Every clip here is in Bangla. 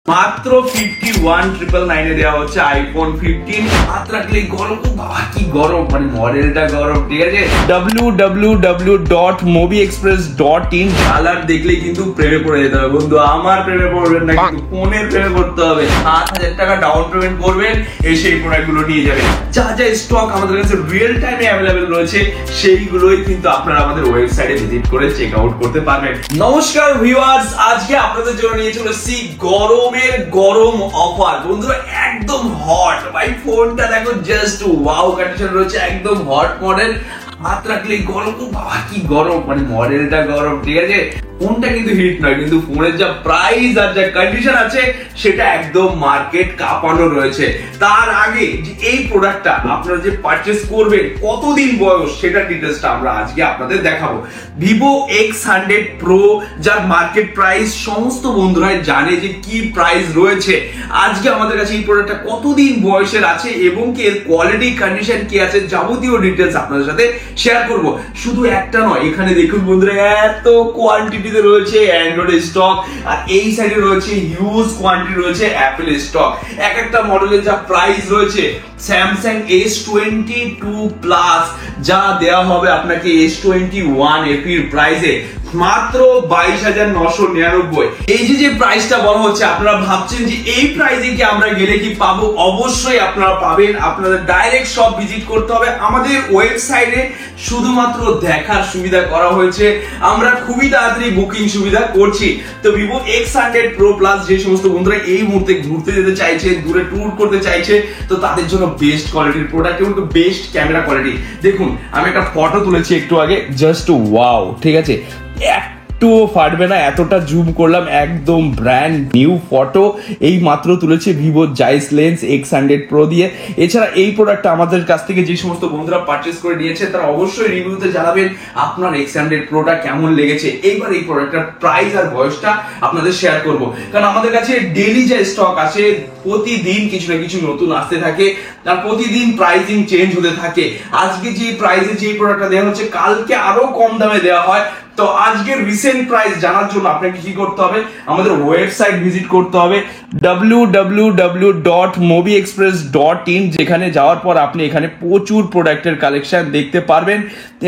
মাত্র 51,999 দেওয়া হচ্ছে আইফোন 15। হাত রাখলে গরম, বাবা কি গরম, মানে মডেলটা গরম। ঠিক আছে, www.mobiexpress.in কালার দেখলে কিন্তু প্রেমে পড়ে যেতে হবে বন্ধু। আমার প্রেমে পড়বেন না, কিন্তু ফোনের প্রেমে পড়তে হবে। 7,000 টাকা ডাউন পেমেন্ট করবেন, এসে এই প্রোডাক্টগুলো নিয়ে যাবেন। যা যা স্টক আমাদের কাছে রিয়েল টাইমে অ্যাভেলেবেল রয়েছে সেইগুলোই কিন্তু আপনারা আমাদের ওয়েবসাইটে ভিজিট করে চেক আউট করতে পারবেন। নমস্কার ভিউয়ার্স, আজকে আপনাদের জন্য নিয়ে চলেছি গরম অফার। বন্ধুরা একদম হট, ভাই ফোনটা দেখো জাস্ট ওয়াও কন্ডিশন রয়েছে, একদম হট মডেল। হাত রাখলে গরম, বাবা কি গরম, মানে মডেলটা গরম। ঠিক আছে, ফোনটা কিন্তু হিট নয়, কিন্তু ফোনের যা প্রাইস আর যা কন্ডিশন আছে সেটা একদম মার্কেট কাঁপানো রয়েছে। তার আগে যে এই প্রোডাক্টটা আপনারা যে পারচেজ করবেন, কতদিন বয়স সেটা ডিটেইলসটা আমরা আজকে আপনাদের দেখাবো। Vivo X100 Pro যার মার্কেট প্রাইস সমস্ত বন্ধুরাই জানে যে কি প্রাইস রয়েছে। আজকে আমাদের কাছে এই প্রোডাক্টটা কতদিন বয়সের আছে এবং কি এর কোয়ালিটি কন্ডিশন কি আছে, যাবতীয় ডিটেইলস আপনাদের সাথে শেয়ার করব। শুধু একটা নয়, এখানে দেখুন বন্ধুরা এত কোয়ান্টিটিতে রয়েছে অ্যান্ড্রয়েড স্টক, আর এই সাইডে রয়েছে হিউজ কোয়ান্টিটি রয়েছে অ্যাপল স্টক। এক একটা মডেলের যা প্রাইস রয়েছে, স্যামসাং S22 প্লাস যা দেওয়া হবে আপনাকে S21 FE প্রাইসে মাত্র 22,999। এই যে প্রাইসটা বলা হচ্ছে, আপনারা ভাবছেন যে এই প্রাইসে কি আমরা গেলে কি পাবো? অবশ্যই আপনারা পাবেন। আপনাদের ডাইরেক্ট শপ ভিজিট করতে হবে। আমাদের ওয়েবসাইটে শুধুমাত্র দেখার সুবিধা করা হয়েছে, আমরা খুবই তাড়াতাড়ি বুকিং সুবিধা করছি। তো Vivo X100 Pro Plus যে সমস্ত বন্ধুরা এই মুহূর্তে ঘুরতে যেতে চাইছে, দূরে ট্যুর করতে চাইছে, তো তাদের জন্য বেস্ট কোয়ালিটির প্রোডাক্ট এবং বেস্ট ক্যামেরা কোয়ালিটি। দেখুন আমি একটা ফটো তুলেছি একটু আগে, জাস্ট ওয়াও। ঠিক আছে, একটুও ফাটবে না, এতটা জুম করলাম, একদম ব্র্যান্ড নিউ ফটো। এই মাত্র তুলেছে Vivo Zeiss Lens X100 Pro দিয়ে। এছাড়া এই প্রোডাক্টটা আমাদের কাছ থেকে যে সমস্ত বন্ধুরা পারচেজ করে নিয়েছে তারা অবশ্যই রিভিউতে জানাবেন আপনার X100 Proটা কেমন লেগেছে। এইবার এই প্রোডাক্টটার প্রাইস আর বয়সটা আপনাদের শেয়ার করব, কারণ আমাদের কাছে ডেইলি যে স্টক আছে প্রতিদিন কিছু না কিছু নতুন আসতে থাকে, আর প্রতিদিন প্রাইসিং চেঞ্জ হতে থাকে। আজকে যে প্রাইসে যে প্রোডাক্টটা দেওয়া হচ্ছে কালকে আরো কম দামে দেওয়া হয়। তো আজকের রিসেন্ট প্রাইস জানার জন্য আপনাকে কি করতে হবে? আমাদের ওয়েবসাইট ভিজিট করতে হবে www.mobiexpress.in। যেখানে যাওয়ার পর আপনি এখানে প্রচুর প্রোডাক্টের কালেকশন দেখতে পারবেন।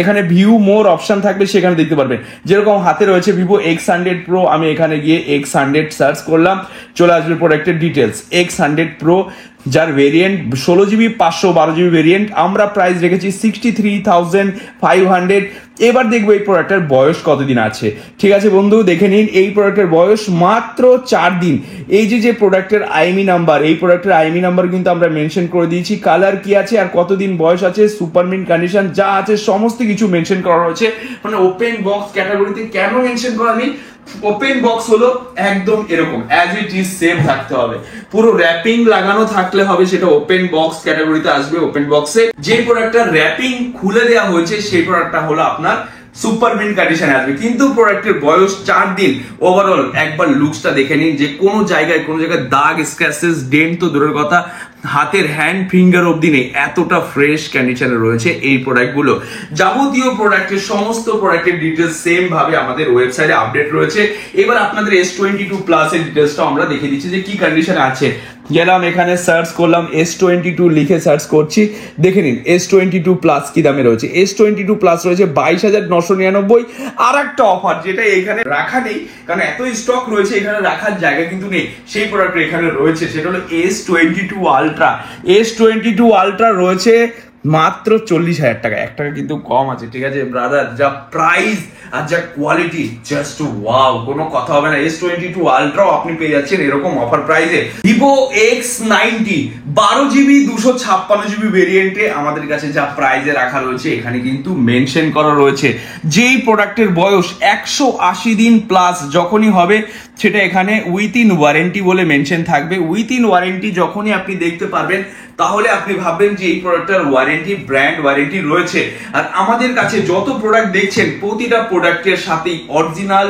এখানে ভিউ মোর অপশন থাকবে, সেখানে দেখতে পারবেন। যেরকম হাতে রয়েছে Vivo X100 Pro, আমি এখানে গিয়ে X100 সার্চ করলাম, চলে আসবে প্রোডাক্টের ডিটেলস। X100 Pro যার ভেরিয়েন্ট 16GB 512GB ভেরিয়েন্ট, আমরা প্রাইস রেখেছি 63,500। এবার দেখবো এই প্রোডাক্টের বয়স কতদিন আছে। ঠিক আছে বন্ধু, দেখে নিন এই প্রোডাক্টের বয়স মাত্র 4 দিন। এই যে প্রোডাক্টের আইএমই নাম্বার, এই প্রোডাক্টের আইএমই নাম্বার কিন্তু আমরা মেনশন করে দিয়েছি, কালার কি আছে আর কতদিন বয়স আছে, সুপার মিন্ট কন্ডিশন যা আছে সমস্ত কিছু মেনশন করা হয়েছে। মানে ওপেন বক্স ক্যাটাগরিতে কেন মেনশন করা নেই? ওপেন বক্স হলো একদম এরকম অ্যাজ ইট ইজ সেম থাকতে হবে, পুরো র্যাপিং লাগানো থাকলে হবে, সেটা ওপেন বক্স ক্যাটাগরিতে আসবে। ওপেন বক্সে যে প্রোডাক্টটা র্যাপিং খুলে দেওয়া হয়েছে সেই প্রোডাক্টটা হলো আপনার সুপার মিন্ট কন্ডিশনে আসবে, কিন্তু প্রোডাক্টের বয়স 4 দিন। ওভারঅল একবার লুকসটা দেখে নিন, যে কোনো জায়গায় দাগ স্ক্র্যাচেস ডেন্ট তো দূরের কথা, হাতের হ্যান্ড ফিঙ্গার অবধি নেই, এতটা ফ্রেশ কন্ডিশনে রয়েছে এই প্রোডাক্টগুলো। যাবতীয় প্রোডাক্টের সমস্ত প্রোডাক্টের ডিটেলস সেম ভাবে আমাদের ওয়েবসাইটে আপডেট রয়েছে। এবার আপনাদের S22 প্লাস এর ডিটেলসটা আমরা দেখে দিচ্ছি যে কি কন্ডিশনে আছে। গেলাম এখানে সার্চ করলাম, S22 লিখে সার্চ করছি, দেখে নিন S22 প্লাস কি দামে রয়েছে। S22 প্লাস রয়েছে 22,999। আর একটা অফার যেটা এখানে রাখা নেই, কারণ এত স্টক রয়েছে এখানে রাখার জায়গা কিন্তু নেই, সেই প্রোডাক্ট এখানে রয়েছে, সেটা হলো S22 Ultra। S22 Ultra রয়েছে মাত্র 40,000 টাকা, 1 টাকা কিন্তু কম আছে। ঠিক আছে ব্রাদার, যা প্রাইস আর যা কোয়ালিটি জাস্ট ওয়াও, কোনো কথা হবে না। S22 Ultra আপনি পেয়ে যাচ্ছেন এরকম অফার প্রাইসে। Vivo X90 12GB 256GB ভেরিয়েন্টে আমাদের কাছে যা প্রাইসে রাখা রয়েছে এখানে কিন্তু মেনশন করা রয়েছে যেই প্রোডাক্টের বয়স 180 দিন প্লাস যখনই হবে সেটা এখানে উইথিন ওয়ারেন্টি বলে মেনশন থাকবে। উইথিন ওয়ারেন্টি যখনই আপনি দেখতে পারবেন তাহলে আপনি ভাববেন যে এই প্রোডাক্টটার ওয়ারেন্টি, ব্র্যান্ড ওয়ারেন্টি রয়েছে। আর আমাদের কাছে যত প্রোডাক্ট দেখছেন প্রতিটা প্রোডাক্টের সাথেই অরিজিনাল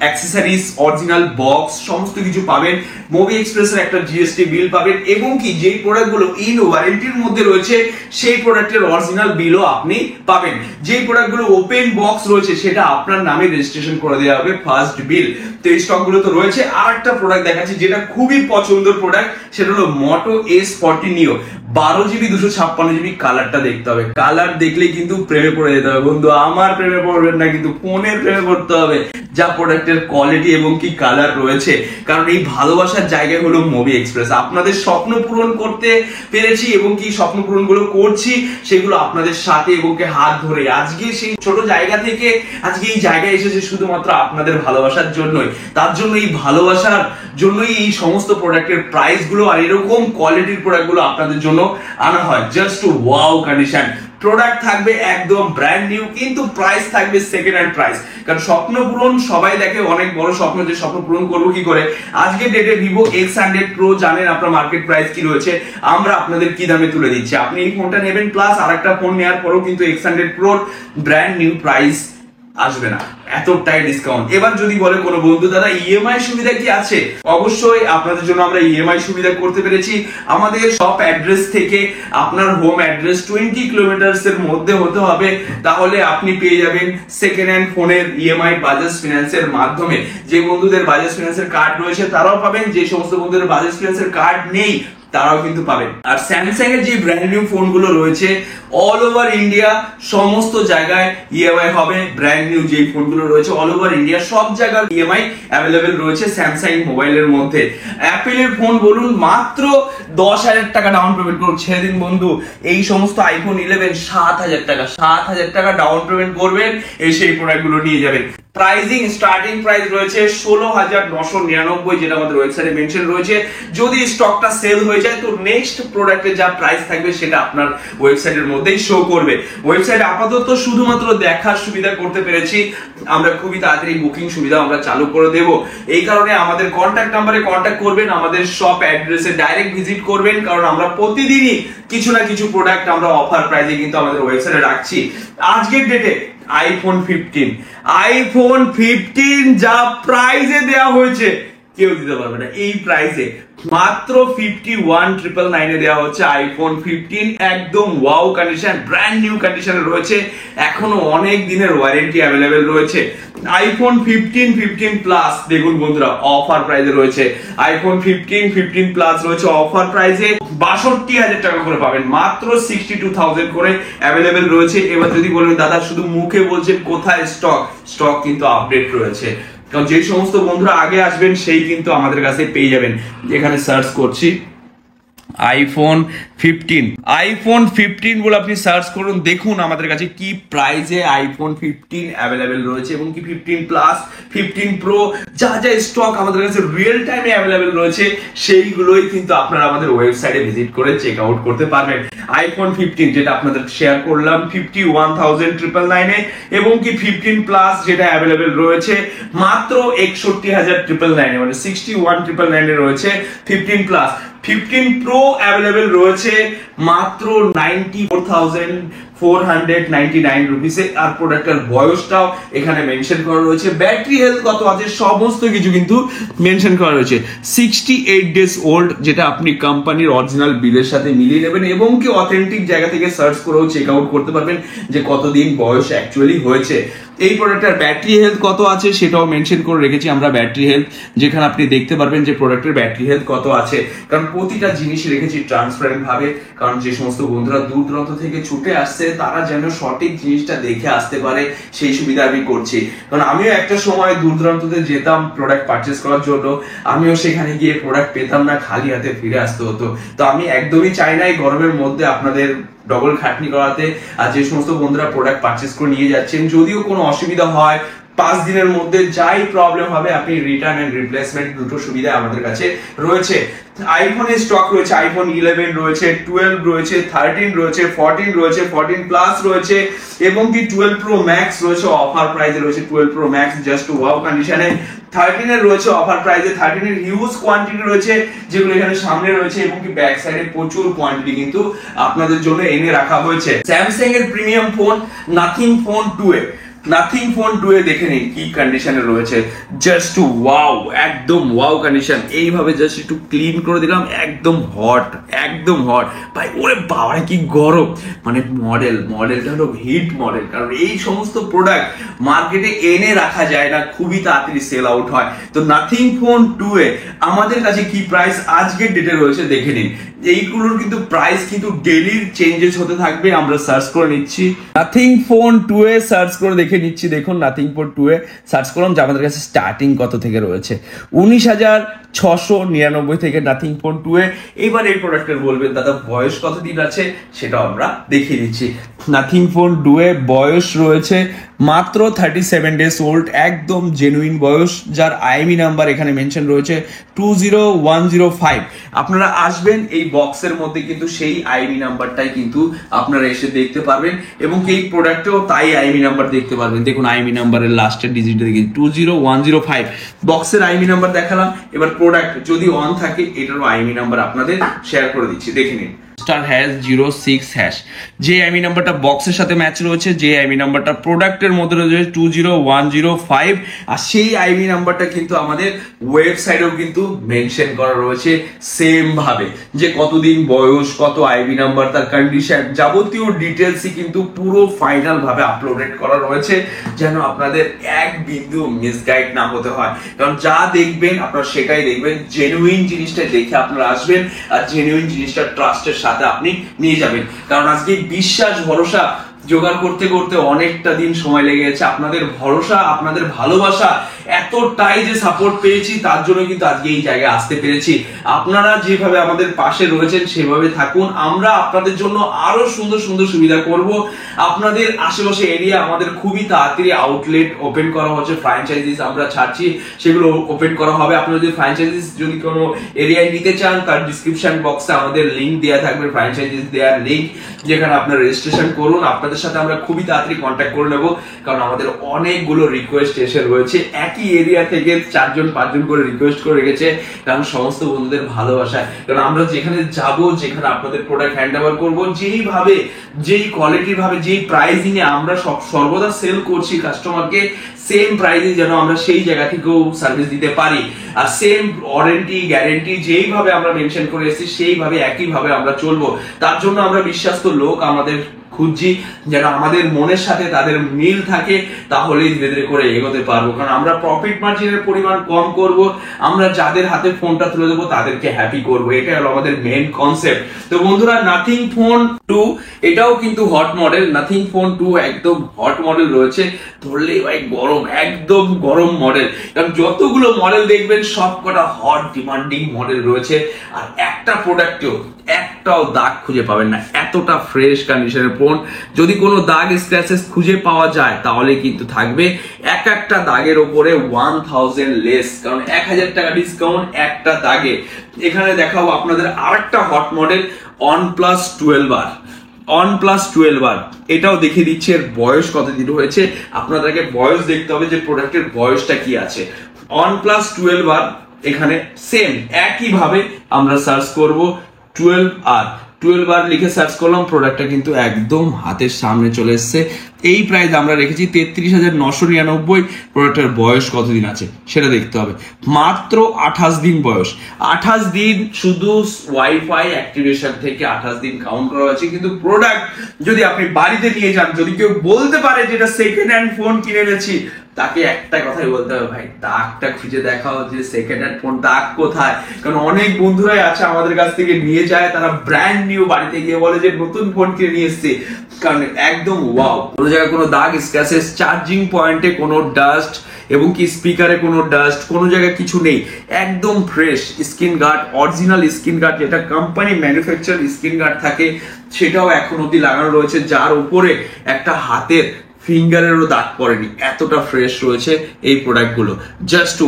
অ্যাক্সেসরিজ, অরিজিনাল বক্স সমস্ত কিছু পাবেন। মুভি এক্সপ্রেসের একটা জিএসটি বিল পাবেন এবং কি যেই প্রোডাক্টগুলো ইন ওয়ারেন্টির মধ্যে রয়েছে সেই প্রোডাক্টের অরিজিনাল বিলও আপনি পাবেন। যেই প্রোডাক্টগুলো ওপেন বক্স রয়েছে সেটা আপনার নামে রেজিস্ট্রেশন করে দেওয়া হবে ফার্স্ট বিল। তো এই স্টকগুলো তো রয়েছে। আর একটা প্রোডাক্ট দেখাচ্ছি যেটা খুবই পছন্দের প্রোডাক্ট, সেটা হলো মোটো S40 নিও 12GB 256GB। কালারটা দেখতে হবে, কালার দেখলেই কিন্তু প্রেমে পড়ে যেতে হবে বন্ধু। আমার প্রেমে পড়বেন না, কিন্তু ফোনের প্রেমে পড়তে হবে যা প্রোডাক্টের কোয়ালিটি এবং কি কালার রয়েছে। কারণ এই ভালোবাসার জায়গা হলো মুভি এক্সপ্রেস। আপনাদের স্বপ্ন পূরণ করতে পেরেছি এবং কি স্বপ্ন পূরণ গুলো করছি সেগুলো আপনাদের সাথে এবং কি হাত ধরে। আজকে সেই ছোট জায়গা থেকে আজকে এই জায়গায় এসেছে শুধুমাত্র আপনাদের ভালোবাসার জন্যই। তার জন্য এই ভালোবাসার জন্যই এই সমস্ত প্রোডাক্টের প্রাইস গুলো আর এরকম কোয়ালিটির প্রোডাক্ট গুলো আপনাদের জন্য আনা হয়। জাস্ট ওয়াও কন্ডিশন প্রোডাক্ট থাকবে একদম ব্র্যান্ড নিউ, কিন্তু প্রাইস থাকবে সেকেন্ড হ্যান্ড প্রাইস। কারণ স্বপ্ন পূরণ সবাই দেখে, অনেক বড় স্বপ্ন, যে স্বপ্ন পূরণ করবো কি করে। আজকে ডেটে ভিভো X100 Pro জানেন আপনার মার্কেট প্রাইস কি রয়েছে, আমরা আপনাদের কি দামে তুলে দিচ্ছি। আপনি এই ফোনটা নেবেন প্লাস আরেকটা ফোন নেওয়ার পরেও কিন্তু X100 Pro brand new price আসবে না, এতটাই ডিসকাউন্ট। এবার যদি বলে কোনো বন্ধু দাদা ইএমআই সুবিধা কি আছে, অবশ্যই আপনাদের জন্য আমরা ইএমআই সুবিধা করতে পেরেছি। আমাদের শপ অ্যাড্রেস থেকে আপনার হোম অ্যাড্রেস 20 কিলোমিটারস এর মধ্যে হতে হবে, তাহলে আপনি পেয়ে যাবেন সেকেন্ড হ্যান্ড ফোনের ইএমআই বাজাজ ফিন্যান্সের মাধ্যমে। যে বন্ধুদের বাজাজ ফিন্যান্সের কার্ড রয়েছে তারাও পাবেন, যে সমস্ত বন্ধুদের বাজাজ ফিন্যান্সের কার্ড নেই তারাও কিন্তু পাবেন। আর স্যামসাং এর যে ব্র্যান্ড নিউ ফোন গুলো রয়েছে অল ওভার ইন্ডিয়া সমস্ত জায়গায় ইএমআই হবে। ব্র্যান্ড নিউ যে ফোন গুলো রয়েছে অল ওভার ইন্ডিয়া সব জায়গায় ইএমআই অ্যাভেলেবেল রয়েছে স্যামসাং মোবাইলের মধ্যে। অ্যাপেলের ফোন বলুন মাত্র 10,000 টাকা ডাউন পেমেন্ট করুন, ছেড়ে দিন বন্ধু। এই সমস্ত আইফোন 11 7,000 টাকা, 7,000 টাকা ডাউন পেমেন্ট করবেন, এসে এই প্রোডাক্ট গুলো নিয়ে যাবেন। প্রাইসিং স্টার্টিং প্রাইস রয়েছে 16,999, যেটা আমাদের ওয়েবসাইটে মেনশন রয়েছে। যদি স্টকটা সেল হয়ে যায় তো নেক্সট প্রোডাক্টের যা প্রাইস থাকবে সেটা আপনার ওয়েবসাইটের মধ্যেই শো করবে। ওয়েবসাইট আপাতত শুধুমাত্র দেখার সুবিধা করতে পেরেছি, আমরা খুবই তাড়াতাড়ি বুকিং সুবিধা আমরা চালু করে দেব। এই কারণে আমাদের কন্ট্যাক্ট নাম্বারে কন্ট্যাক্ট করবেন, আমাদের শপ অ্যাড্রেসে ডাইরেক্ট ভিজিট করবেন, কারণ আমরা প্রতিদিনই কিছু না কিছু প্রোডাক্ট আমরা অফার প্রাইসে কিন্তু আমাদের ওয়েবসাইটে রাখছি। আজকের ডেটে আইফোন 15 যা প্রাইসে দেওয়া হয়েছে কেউ দিতে পারবে না। এই প্রাইসে মাত্র 51,999 দেওয়া হচ্ছে আইফোন 15, একদম ওয়াও কন্ডিশন, ব্র্যান্ড নিউ কন্ডিশনে রয়েছে, এখনো অনেক দিনের ওয়ারেন্টি অ্যাভেলেবেল রয়েছে। আইফোন 15 প্লাস দেখুন বন্ধুরা অফার প্রাইসে রয়েছে। আইফোন 15 প্লাস রয়েছে অফার প্রাইসে 62,000 টাকা করে পাবেন, মাত্র 62,000 করে অ্যাভেলেবেল রয়েছে। এবার যদি বলবেন দাদা শুধু মুখে বলছেন কোথায় স্টক কিন্তু আপডেট রয়েছে। কারণ যে সমস্ত বন্ধুরা আগে আসবেন সেই কিন্তু আমাদের কাছে পেয়ে যাবেন। এখানে সার্চ করছি আইফোন 15 বলে আপনি সার্চ করুন, দেখুন আমাদের কাছে কি প্রাইসে আইফোন 15 অ্যাভেলেবেল রয়েছে এবং কি 15 প্লাস 15 প্রো যা যা স্টক আমাদের কাছে রিয়েল টাইমে অ্যাভেলেবেল রয়েছে সেইগুলোই কিন্তু আপনারা আমাদের ওয়েবসাইটে ভিজিট করে চেক আউট করতে পারবেন। আইফোন 15 যেটা আপনাদের শেয়ার করলাম 51,999 এবং কি 15 প্লাস যেটা অ্যাভেলেবেল রয়েছে মাত্র 61,999, মানে 61,999 রয়েছে 15 প্লাস। 15 প্রো অ্যাভেলেবেল রয়েছে মাত্র 94,499 রুপিসে। আর প্রোডাক্টের বয়সটাও এখানে মেনশন করা রয়েছে, ব্যাটারি হেলথ কত আছে সমস্ত কিছু কিন্তু মেনশন করা রয়েছে। 68 ডেজ ওল্ড, যেটা আপনি কোম্পানির অরিজিনাল বিলের সাথে মিলিয়ে নেবেন এবং কি অথেন্টিক জায়গা থেকে সার্চ করেও চেক আউট করতে পারবেন যে কতদিন বয়স অ্যাকচুয়ালি হয়েছে। এই প্রোডাক্টের ব্যাটারি হেলথ কত আছে সেটাও মেনশন করে রেখেছি আমরা, ব্যাটারি হেলথ, যেখানে আপনি দেখতে পারবেন যে প্রোডাক্টের ব্যাটারি হেলথ কত আছে। কারণ প্রতিটা জিনিসই রেখেছি ট্রান্সপারেন্ট ভাবে, কারণ যে সমস্ত বন্ধুরা দূর দূরান্ত থেকে ছুটে আসছে তারা যেন সঠিক জিনিসটা দেখে আসতে পারে সেই সুবিধা আমি করছি। কারণ আমিও একটা সময় দূর দূরান্ততে যেতাম প্রোডাক্ট পারচেস করার জন্য, আমিও সেখানে গিয়ে প্রোডাক্ট পেতাম না, খালি হাতে ফিরে আসতে হতো। তো আমি একদমই চাই না এই গরমের মধ্যে আপনাদের ডবল খাটনি করাতে। আর যে সমস্ত বন্ধুরা প্রোডাক্ট পারচেস করে নিয়ে যাচ্ছেন, যদিও কোনো অসুবিধা হয় 5 দিনের মধ্যে যাই প্রবলেম হবে আপনি রিটার্ন এন্ড রিপ্লেসমেন্ট দুটো সুবিধা আমাদের কাছে রয়েছে। আইফোনের স্টক রয়েছে, আইফোন 11 রয়েছে, 12 রয়েছে, 13 রয়েছে, 14 রয়েছে, 14 প্লাস রয়েছে এবং কি 12 প্রো ম্যাক্স রয়েছে অফার প্রাইসে রয়েছে। 12 প্রো ম্যাক্স জাস্ট ওয়াও কন্ডিশনে। 13 এর রয়েছে অফার প্রাইসে, 13 এর হিউজ কোয়ান্টিটি রয়েছে যেগুলো এখানে সামনে রয়েছে এবং কি ব্যাক সাইডে প্রচুর কোয়ান্টিটি কিন্তু আপনাদের জন্য এনে রাখা হয়েছে। স্যামসাং এর প্রিমিয়াম ফোন নাথিং ফোন 2 এ নাথিং ফোন 2 এ দেখে নিন কি কন্ডিশনে রয়েছে, জাস্ট ওয়াও, একদম ওয়াও কন্ডিশন। এইভাবে জাস্ট একটু ক্লিন করে দিলাম, একদম হট, একদম হট ভাই। ওরে বাবা কি গরম, মানে মডেলটা হলো হিট মডেল, কারণ এই সমস্ত প্রোডাক্ট মার্কেটে এনে রাখা যায় না, খুবই তাড়াতাড়ি সেল আউট হয়। তো নাথিং ফোন 2 এ আমাদের কাছে কি প্রাইস আজকের ডেটে রয়েছে দেখে নিন। এইগুলোর কিন্তু প্রাইস কিন্তু ডেইলি চেঞ্জেস হতে থাকবে। আমরা সার্চ করে নিচ্ছি নাথিং ফোন 2 এ, সার্চ করে দেখে নিচ্ছি। দেখুন নাথিং ফোন 2 এ সার্চ করলাম যে আমাদের কাছে স্টার্টিং কত থেকে রয়েছে, 19,699 থেকে নাথিং ফোন 2 এ। এবার এই প্রোডাক্টের বলবেন দাদা বয়স কতদিন আছে, সেটাও আমরা দেখিয়ে দিচ্ছি। নাথিং ফোন 2 এ বয়স রয়েছে মাত্র 37 ডেজ ওল্ড, একদম জেনুইন বয়স, যার আইএমই নাম্বার এখানে মেনশন রয়েছে 20105। আপনারা আসবেন, এই বক্সের মধ্যে কিন্তু সেই আইএমই নাম্বারটাই কিন্তু আপনারা এসে দেখতে পারবেন, এবং এই প্রোডাক্টেও তাই আইএমই নাম্বার দেখতে পারবেন। দেখুন আইএমই নাম্বারের লাস্টের ডিজিট দেখি 20105, বক্সের আইএমই নাম্বার দেখালাম। এবার প্রোডাক্ট যদি অন থাকে এটারও আইএমই নাম্বার আপনাদের শেয়ার করে দিচ্ছি, দেখে নিন। *#06#, যে আইএমই নাম্বারটা বক্সের সাথে ম্যাচ রয়েছে, যে আইএমই নাম্বারটা প্রোডাক্টের মধ্যে রয়েছে 20105, আর সেই আইএমই নাম্বারটা কিন্তু আমাদের ওয়েবসাইটেও কিন্তু মেনশন করা রয়েছে সেম ভাবে, যে কতদিন বয়স, কত আইএমই নাম্বার, তার কন্ডিশন, যাবতীয় ডিটেলসই কিন্তু পুরো ফাইনাল ভাবে আপলোডেড করা রয়েছে, যেন আপনাদের এক বিন্দু মিসগাইড না হতে হয়। কারণ যা দেখবেন আপনারা সেটাই দেখবেন, জেনুইন জিনিসটা দেখে আপনারা আসবেন, আর জেনুইন জিনিসটা ট্রাস্টের সাথে আপনি নিয়ে যাবেন। কারণ আজকে বিশ্বাস ভরসা জোগাড় করতে করতে অনেকটা দিন সময় লেগে গেছে। আপনাদের ভরসা, আপনাদের ভালোবাসা এতটাই যে সাপোর্ট পেয়েছি, তার জন্য কিন্তু আজকে এই জায়গায় আসতে পেরেছি। আপনারা যেভাবে আমাদের পাশে রয়েছেন সেভাবে থাকুন, আমরা আপনাদের জন্য আরো সুন্দর সুন্দর সুবিধা করব। আপনাদের আশেপাশে এরিয়া আমাদের খুবই তাড়াতাড়ি আউটলেট ওপেন করা হচ্ছে, ফ্র্যাঞ্চাইজিস আমরা ছাড়ছি, সেগুলো ওপেন করা হবে। আপনারা যদি ফ্র্যাঞ্চাইজিস যদি কোনো এরিয়ায় নিতে চান, তার ডিসক্রিপশন বক্সে আমাদের লিংক দেওয়া থাকবে, ফ্র্যাঞ্চাইজিস দেওয়ার লিংক, যেখানে আপনারা রেজিস্ট্রেশন করুন। আপনাদের সাথে আমরা খুবই তাড়াতাড়ি কন্ট্যাক্ট করে নেব, কারণ আমাদের অনেকগুলো রিকোয়েস্ট এসে রয়েছে, একই এরিয়া থেকে 4-5জন করে রিকোয়েস্ট করে রেখেছে, কারণ সমস্ত বন্ধুদের ভালোবাসা। কারণ আমরা যেখানে যাব, যেখানে আপনাদের প্রোডাক্ট হ্যান্ড ওভার করবো, যেইভাবে, যেই কোয়ালিটির ভাবে, যেই প্রাইসিং এ আমরা সর্বদা সেল করছি কাস্টমারকে, সেম প্রাইসে যেন আমরা সেই জায়গা থেকেও সার্ভিস দিতে পারি, আর সেম ওয়ারেন্টি গ্যারেন্টি যেইভাবে আমরা মেনশন করে এসেছি সেইভাবে একইভাবে আমরা চলবো। তার জন্য আমরা বিশ্বাস্ত লোক আমাদের খুঁজছি, যেন আমাদের মনের সাথে তাদের মিল থাকে, তাহলেই ধীরে ধীরে করে এগোতে পারবো। কারণ আমরা প্রফিট মার্জিনের পরিমাণ কম করব, আমরা যাদের হাতে ফোনটা তুলে দেবো তাদেরকে হ্যাপি করব, এটা হলো আমাদের মেইন কনসেপ্ট। তো বন্ধুরা নাথিং ফোন 2 এটাও কিন্তু হট মডেল, নাথিং ফোন 2 একদম হট মডেল রয়েছে, ধরলেই ভাই গরম, একদম গরম মডেল। কারণ যতগুলো মডেল দেখবেন সব কটা হট ডিমান্ডিং মডেল রয়েছে, আর একটা প্রোডাক্টেও একটাও দাগ খুঁজে পাবেন না, এতটা ফ্রেশ কন্ডিশনের ফোন। যদি কোনো দাগ স্ক্র্যাচেস খুঁজে পাওয়া যায় তাহলে কিন্তু থাকবে এক একটা দাগের উপরে 1000 লেস, কারণ 1000 টাকা ডিসকাউন্ট একটা দাগে। এখানে দেখাবো আপনাদের আরেকটা hot model OnePlus 12R, OnePlus 12R, এটাও দেখিয়ে দিচ্ছে এর বয়স কতদিন হয়েছে। আপনাদেরকে বয়স দেখতে হবে যে প্রোডাক্টের বয়সটা কি আছে। OnePlus 12R এখানে সেম একই ভাবে আমরা সার্চ করব 12R লিখে সার্চ করলাম, প্রোডাক্টটা কিন্তু একদম হাতের সামনে চলে এসেছে। এই প্রাইস আমরা রেখেছি 33,999। প্রোডাক্টের বয়স কতদিন আছে সেটা দেখতে হবে, মাত্র 28 দিন বয়স। 28 দিন শুধু ওয়াইফাই অ্যাক্টিভেশন থেকে 28 দিন কাউন্ট করা হয়েছে, কিন্তু প্রোডাক্ট যদি আপনি বাড়িতে নিয়ে যান, যদি কেউ বলতে পারে যেটা সেকেন্ড হ্যান্ড ফোন কিনে এনেছি, তাকে একটা কথাই বলতে হবে, ভাই দাগটা খুঁজে দেখাও যে সেকেন্ড হ্যান্ড ফোন দাগ কোথায়। কারণ অনেক বন্ধুরাই আছে আমাদের কাছ থেকে নিয়ে যায়, তারা ব্র্যান্ড নিউ বাড়িতে গিয়ে বলে যে নতুন ফোন কিনে নিয়ে এসছে, কারণ একদম ওয়াও, কোনো জায়গায় কোনো দাগ স্ক্র্যাচেস, চার্জিং পয়েন্টে কোনো ডাস্ট, এবং কি স্পিকারে কোনো ডাস্ট, কোনো জায়গায় কিছু নেই, একদম fresh. Screen guard, original screen guard, যেটা কোম্পানি ম্যানুফ্যাকচার স্ক্রিন গার্ড থাকে, সেটাও এখন অবধি লাগানো রয়েছে, যার উপরে একটা হাতের ফিঙ্গারেরও দাগ পড়েনি, এতটা ফ্রেশ রয়েছে এই প্রোডাক্টগুলো। জাস্ট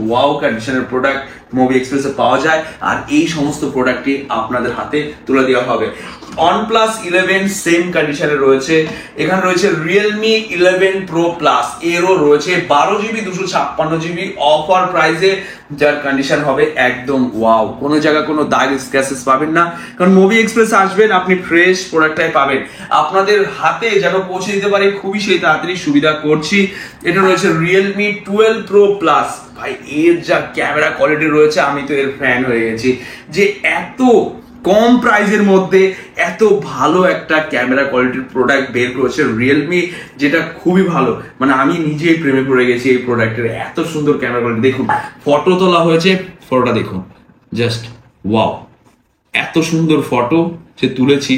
ওয়াও কন্ডিশনের প্রোডাক্ট, মুভি এক্সপ্রেসে পাওয়া যায়, আর এই সমস্ত প্রোডাক্টটি আপনাদের হাতে তুলে দেওয়া হবে। OnePlus 11 সেম কন্ডিশনে রয়েছে। এখানে রয়েছে Realme 11 Pro Plus, এরও রয়েছে 12GB 256GB অফার প্রাইসে, যার কন্ডিশন হবে একদম ওয়াও। কোনো জায়গা কোনো দাগ স্ক্র্যাচেস পাবেন না, কারণ মুভি এক্সপ্রেস আসবেন আপনি ফ্রেশ প্রোডাক্টটাই পাবেন, আপনাদের হাতে যেন পৌঁছে দিতে পারে খুবই সেই তাড়াতাড়ি সুবিধা করছি। এটা রয়েছে Realme 12 Pro Plus। ভাই এর যা ক্যামেরা কোয়ালিটি রয়েছে, আমি তো এর ফ্যান হয়ে গেছি, যে এত কম প্রাইসের মধ্যে এত ভালো একটা ক্যামেরা কোয়ালিটির প্রোডাক্ট বের করেছে রিয়েলমি, যেটা খুবই ভালো। মানে আমি নিজেই প্রেমে পড়ে গেছি এই প্রোডাক্টের, এত সুন্দর ক্যামেরা কোয়ালিটি। দেখুন ফটো তোলা হয়েছে, ফটোটা দেখুন জাস্ট ওয়াও, এত সুন্দর ফটো সে তুলেছি,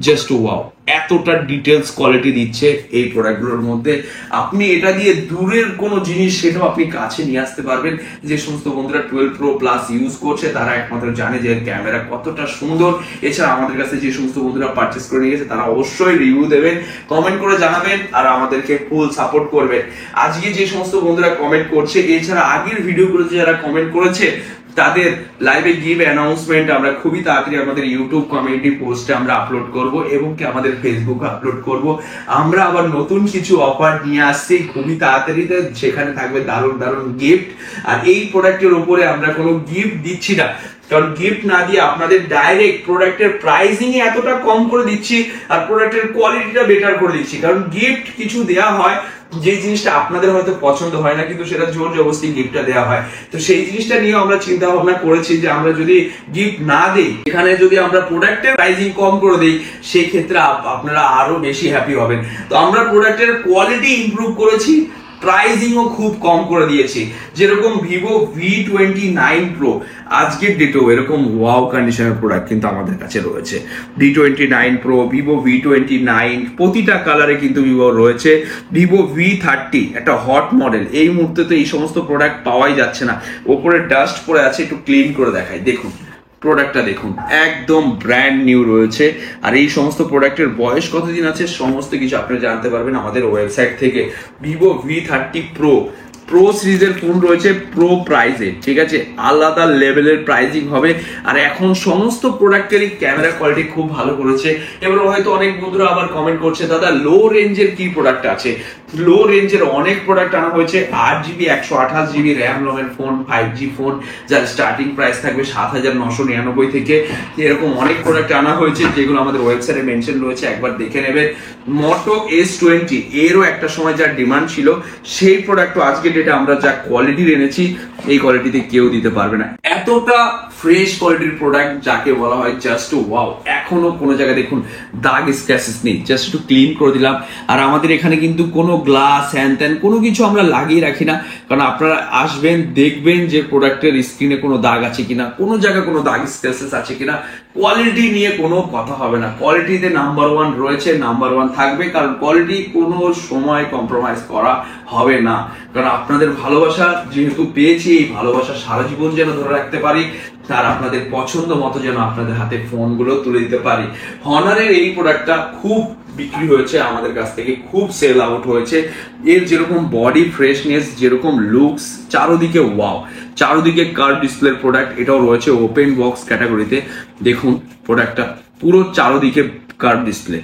জাস্ট ওয়াও। এতটা ডিটেলস কোয়ালিটি দিচ্ছে এই প্রোডাক্টগুলোর মধ্যে, আপনি এটা দিয়ে দূরের কোনো জিনিস সেটাও আপনি কাছে নিয়ে আসতে পারবেন। যে সমস্ত বন্ধুরা 12 Pro Plus ইউজ করছে তারা একমাত্র জানে যে ক্যামেরা কতটা সুন্দর। এছাড়া আমাদের কাছে যে সমস্ত বন্ধুরা পারচেস করে নিয়ে গেছে তারা অবশ্যই রিভিউ দেবেন, কমেন্ট করে জানাবেন, আর আমাদেরকে ফুল সাপোর্ট করবেন। আজকে যে সমস্ত বন্ধুরা কমেন্ট করছে, এছাড়া আগের ভিডিওগুলোতে যারা কমেন্ট করেছে তাদের লাইভে গিভ অ্যানাউন্সমেন্ট আমরা খুবই তাড়াতাড়ি আমাদের ইউটিউব কমিউনিটি পোস্টে আমরা আপলোড করব, এবং কি আমাদের ফেসবুকে আপলোড করব। আমরা আবার নতুন কিছু অফার নিয়ে আসছি খুবই তাড়াতাড়ি, সেখানে থাকবে দারুণ দারুণ গিফট। আর এই প্রোডাক্টের উপরে আমরা কোনো গিফট দিচ্ছি না, কারণ গিফট না দিয়ে আপনাদের ডাইরেক্ট প্রোডাক্টের প্রাইসিং এতটা কম করে দিচ্ছি, আর প্রোডাক্টের কোয়ালিটিটা বেটার করে দিচ্ছি। কারণ গিফট কিছু দেওয়া হয় যে জিনিসটা আপনাদের হয়তো পছন্দ হয় না, কিন্তু সেটা জোর জবরদস্তি গিফটটা দেওয়া হয়। তো সেই জিনিসটা নিয়ে আমরা চিন্তা ভাবনা করেছি যে আমরা যদি গিফট না দিই, এখানে যদি আমরা প্রোডাক্টের প্রাইসিং কম করে দিই, সেই ক্ষেত্রে আপনারা আরো বেশি হ্যাপি হবেন। তো আমরা প্রোডাক্টের কোয়ালিটি ইমপ্রুভ করেছি, প্রাইসিংও খুব কম করে দিয়েছি। যেরকম Vivo V29 Pro আজকের ডেটেও এরকম ওয়াও কন্ডিশনের প্রোডাক্ট কিন্তু আমাদের কাছে রয়েছে। V29 Pro, Vivo V29, প্রতিটা কালারে কিন্তু Vivo রয়েছে। Vivo V30 একটা হট মডেল, এই মুহূর্তে তো এই সমস্ত প্রোডাক্ট পাওয়াই যাচ্ছে না। ওপরে ডাস্ট পড়ে আছে, একটু ক্লিন করে দেখাই, দেখুন প্রোডাক্টটা দেখুন, একদম ব্র্যান্ড নিউ রয়েছে। আর এই সমস্ত প্রোডাক্টের বয়স কতদিন আছে সমস্ত কিছু আপনারা জানতে পারবেন আমাদের ওয়েবসাইট থেকে। Vivo V30 Pro সিরিজের ফোন রয়েছে প্রো প্রাইসে, ঠিক আছে, আলাদা লেভেলের প্রাইসিং হবে। আর এখন সমস্ত প্রোডাক্টেরই ক্যামেরা কোয়ালিটি খুব ভালো করেছে। এবার হয়তো অনেক বন্ধুরা আবার কমেন্ট করছে, দাদা লো রেঞ্জের কি প্রোডাক্ট আছে? লো রেঞ্জের অনেক প্রোডাক্ট আনা হয়েছে। 8GB 128GB র্যাম রমের ফোন, 5G ফোন, যার স্টার্টিং প্রাইস থাকবে 7999 থেকে। এরকম অনেক প্রোডাক্ট আনা হয়েছে, যেগুলো আমাদের ওয়েবসাইটে মেনশন রয়েছে, একবার দেখে নেবেন। Moto S20 এরও একটা সময় যা ডিমান্ড ছিল, সেই প্রোডাক্টও আজকে ডেটে আমরা যা কোয়ালিটির এনেছি, এই কোয়ালিটিতে কেউ দিতে পারবে না। এতটা ফ্রেশ কোয়ালিটির প্রোডাক্ট যাকে বলা হয় জাস্ট ওয়াও। এখনো কোনো জায়গায় দেখুন দাগ স্ক্র্যাচেস নেই, জাস্ট একটু ক্লিন করে দিলাম। আর আমাদের এখানে কিন্তু কোনো গ্লাস হ্যান ত্যান কোনো কিছু আমরা লাগিয়ে রাখি না, কারণ আপনারা আসবেন দেখবেন যে প্রোডাক্টের স্ক্রিনে কোনো দাগ আছে কিনা, কোনো জায়গায় কোনো দাগ স্ক্র্যাচেস আছে কিনা। কোয়ালিটি নিয়ে কোনো কথা হবে না, কোয়ালিটিতে নাম্বার ওয়ান রয়েছে, নাম্বার ওয়ান থাকবে, কারণ কোয়ালিটি কোনো সময় কম্প্রোমাইজ করা হবে না। কারণ আপনাদের ভালোবাসা যেহেতু পেয়েছি, এই ভালোবাসা সারা জীবন যেন ধরে রাখতে পারি, তার আপনাদের পছন্দ মতো যেন আপনাদের হাতে ফোনগুলো তুলে দিতে পারি। হনারের এই প্রোডাক্টটা খুব বিক্রি হয়েছে আমাদের কাছ থেকে, খুব সেল আউট হয়েছে। এর যেরকম বডি ফ্রেশনেস, যেরকম লুকস, চারোদিকে ওয়াও, চারোদিকে কার্ভ ডিসপ্লের প্রোডাক্ট। এটাও রয়েছে ওপেন বক্স ক্যাটাগরিতে। দেখুন প্রোডাক্টটা পুরো চারোদিকে কার্ভ ডিসপ্লে,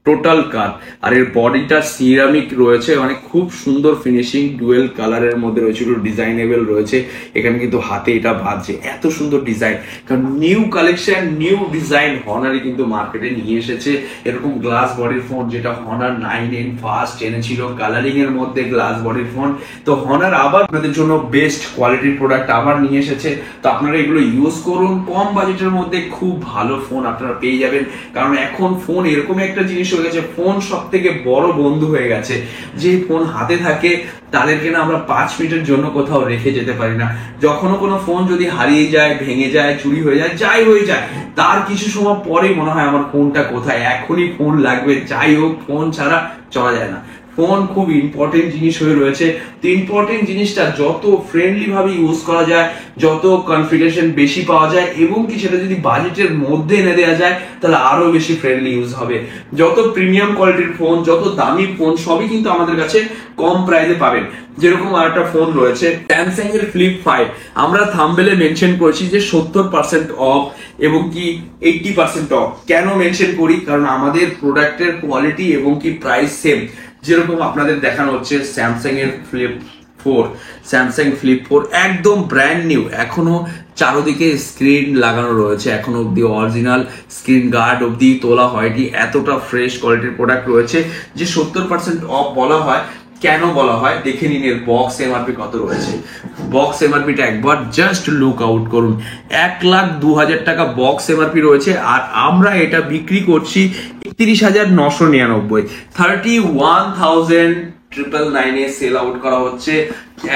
টোটাল কার। আর এর বডিটা সিরামিক রয়েছে, মানে খুব সুন্দর ফিনিশিং, ডুয়েল কালারের মধ্যে রয়েছে, একটু ডিজাইনেবল রয়েছে। এখানে কিন্তু হাতে এটা বাজছে, এত সুন্দর ডিজাইন, কারণ নিউ কালেকশন, নিউ ডিজাইন হনারই কিন্তু মার্কেটে নিয়ে এসেছে। এরকম গ্লাস বডির ফোন, যেটা হনার 9N ফার্স্ট এনেছিল কালারিং এর মধ্যে গ্লাস বডির ফোন, তো হনার আবার আপনাদের জন্য বেস্ট কোয়ালিটির প্রোডাক্ট আবার নিয়ে এসেছে। তো আপনারা এগুলো ইউজ করুন, কম বাজেটের মধ্যে খুব ভালো ফোন আপনারা পেয়ে যাবেন। কারণ এখন ফোন এরকম একটা জিনিস হয়ে গেছে, ফোন সব থেকে বড় বন্ধু হয়ে গেছে। যে ফোন হাতে থাকে তাদেরকে না আমরা 5 মিনিটের জন্য কোথাও রেখে যেতে পারি না। যখনও কোনো ফোন যদি হারিয়ে যায়, ভেঙে যায়, চুরি হয়ে যায়, যাই হয়ে যায়, তার কিছু সময় পরেই মনে হয় আমার ফোনটা কোথায়, এখনই ফোন লাগবে, যাই হোক ফোন ছাড়া চলা যায় না। ফোন খুব ইম্পর্টেন্ট জিনিস হয়ে রয়েছে। তো ইম্পর্টেন্ট জিনিসটা যত ফ্রেন্ডলি ভাবে ইউজ করা যায়, যত কনফিগারেশন বেশি পাওয়া যায় এবং কি সেটা যদি বাজেটের মধ্যে এনে দেওয়া যায় তাহলে আরো বেশি ফ্রেন্ডলি ইউজ হবে। যত প্রিমিয়াম কোয়ালিটির ফোন, যত দামি ফোন সবই কিন্তু আমাদের কাছে কম প্রাইসে পাবেন। যেরকম আরেকটা ফোন রয়েছে স্যামসাং এর ফ্লিপ 5, আমরা থাম্বনেলে মেনশন করেছি যে 70% অফ এবং কি 80% অফ। কেন মেনশন করি? কারণ আমাদের প্রোডাক্টের কোয়ালিটি এবং কি প্রাইস সেম। যেরকম আপনাদের দেখানো হচ্ছে স্যামসাং এর ফ্লিপ 4, স্যামসাং ফ্লিপ 4 একদম ব্র্যান্ড নিউ, এখনো চারোদিকে স্ক্রিন লাগানো রয়েছে, এখনো অব্দি অরিজিনাল স্ক্রিন গার্ড অব্দি তোলা হয়নি, এতটা ফ্রেশ কোয়ালিটির প্রোডাক্ট রয়েছে যে 70% অফ বলা হয়। কেন বলা হয় দেখে নিন এর বক্স এমআরপি কত রয়েছে। বক্স এমআরপিটা একবার জাস্ট লুক আউট করুন, 1,02,000 টাকা বক্স এমআরপি রয়েছে আর আমরা এটা বিক্রি করছি 31,999, 31,999 সেল আউট করা হচ্ছে।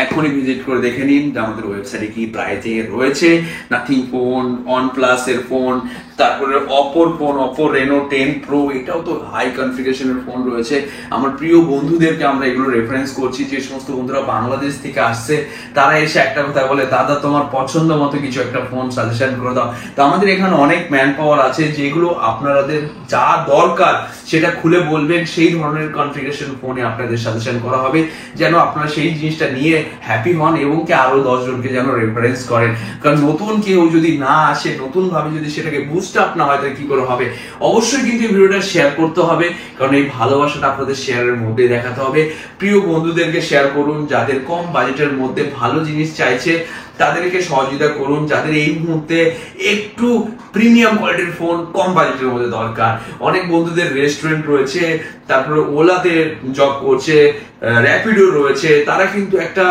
এখনই ভিজিট করে দেখে নিন আমাদের ওয়েবসাইটে কি প্রাইসিং এর রয়েছে। নাথিং ফোন, OnePlus এর ফোন, তারপরে অপোর ফোন, অপো রেনো 10 প্রো, এটাও তো হাই কনফিগারেশনের ফোন রয়েছে। আমার প্রিয় বন্ধুদেরকে আমরা এগুলো রেফারেন্স করছি, যে সমস্ত বন্ধুরা বাংলাদেশ থেকে আসছে তারা এসে একটা কথা বলে, দাদা তোমার পছন্দ মতো কিছু একটা ফোন সাজেশন করে দাও। তো আমাদের এখানে অনেক ম্যান পাওয়ার আছে, যেগুলো আপনাদের যা দরকার সেটা খুলে বলবেন, সেই ধরনের কনফিগারেশন ফোনে আপনাদের সাজেশন করা হবে, যেন আপনারা সেই জিনিসটা নিয়ে হ্যাপি হন এবং কি আরো 10 জনকে যেন রেফারেন্স করেন। কারণ নতুন কেউ যদি না আসে, নতুন ভাবে যদি সেটাকে বুস্ট আপ না হয় তাহলে কি করে হবে? অবশ্যই কিন্তু এই ভিডিওটা শেয়ার করতে হবে, কারণ এই ভালোবাসাটা আপনাদের শেয়ারের মধ্যে দেখাতে হবে। প্রিয় বন্ধুদেরকে শেয়ার করুন, যাদের কম বাজেটের মধ্যে ভালো জিনিস চাইছে তাদেরকে সহযোগিতা করুন, যাদের এই মুহূর্তে একটু প্রিমিয়াম কোয়ালিটির ফোন কম বাজেটের মধ্যে দরকার। অনেক বন্ধুদের রেস্টুরেন্ট রয়েছে, তারপরে ওলাতে জব করছে, র্যাপিডো রয়েছে, তারা কিন্তু একটা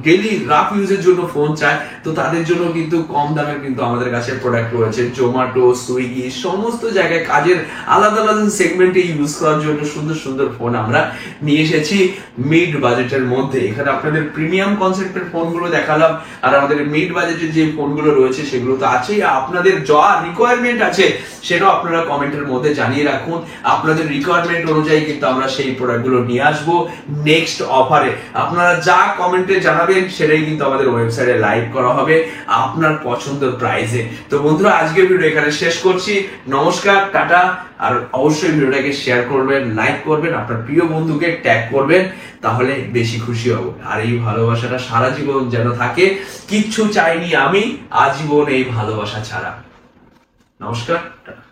ডেইলি রাফ ইউজের জন্য ফোন চায়। তো তাদের জন্য কিন্তু কম দামের কিন্তু আমাদের কাছে প্রোডাক্ট রয়েছে। জোম্যাটো, সুইগি সমস্ত জায়গায় কাজের আলাদা আলাদা সেগমেন্টে ইউজ করার জন্য সুন্দর সুন্দর ফোন আমরা নিয়ে এসেছি মিড বাজেটের মধ্যে। এখানে আপনাদের প্রিমিয়াম কনসেপ্টের ফোনগুলো দেখালাম, আর আমাদের মিড বাজেটের যে ফোনগুলো রয়েছে সেগুলো তো আছেই। আপনাদের যা রিকোয়ারমেন্ট আছে সেটাও আপনারা কমেন্টের মধ্যে জানিয়ে রাখুন। আপনাদের রিকোয়ারমেন্ট অনুযায়ী কিন্তু আমরা সেই প্রোডাক্টগুলো নিয়ে আসবো নেক্সট অফারে। আপনারা যা কমেন্টে জানাবেন সেটাই কিন্তু আমাদের ওয়েবসাইটে লাইভ করা হবে আপনার পছন্দের প্রাইসে। তো বন্ধুরা, আজকের ভিডিও এখানে শেষ করছি। নমস্কার, টাটা। আর অবশ্যই ভিডিওটাকে শেয়ার করবেন, লাইক করবেন, আপনার প্রিয় বন্ধুকে ট্যাগ করবেন, তাহলে বেশি খুশি হব। আর এই ভালোবাসাটা সারা জীবন যেন থাকে। কিচ্ছু চাইনি আমি আজীবন এই ভালোবাসা ছাড়া। নমস্কার, টাটা।